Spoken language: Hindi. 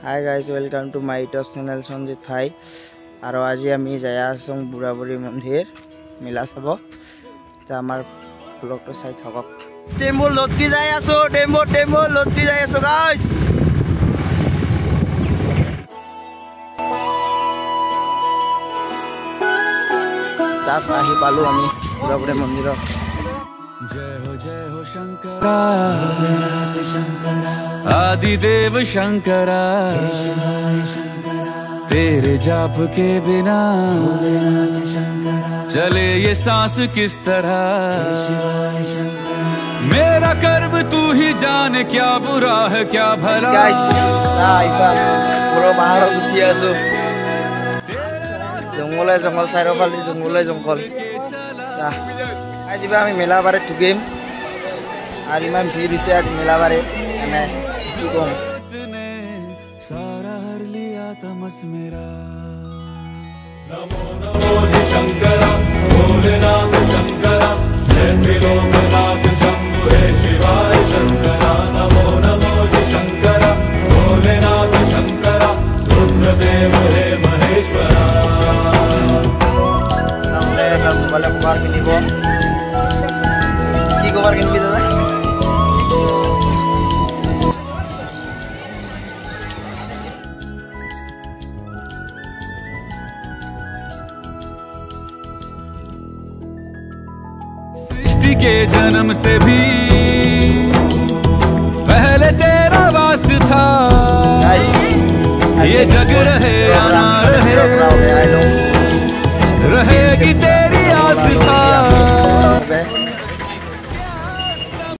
Hi guys, welcome to my YouTube channel Sanjit भाई। और आज आमी जाय आछों बुढ़ा बुढ़ी मंदिर मेला चाब। आमार ब्लगটো चाइ थाকক। टेम्पो लटकी जाय आछो, टेम्पो लटकी जाय आछो गाइस। जास्ट आहि पालो आमी बुढ़ा बुढ़ी मंदिरत। जय हो शंकरा आदिदेव शंकरा, तेरे जाप के बिना चले ये सांस किस तरह। मेरा कर्म तू ही जाने, क्या बुरा है क्या भला। जंगल जंगल चारिफाले जंगल जंगल आज आम मेला बारे ठुकिम और इमान भीड़ दिसे आज मेला बारे एने की कम। सारा हर लिया तमस मेरा। नमो नमो जी शंकरा भोलेनाथ शंकरा, जय त्रिलोकनाथ शंभु हे शिवाय शंकरा। नमो नमो जी शंकरा भोलेनाथ शंकरा, रुद्रदेव हे महेश्वरा। मोबाइल कभार किनिब की कभार किनबी दादा? सृष्टि के जन्म से भी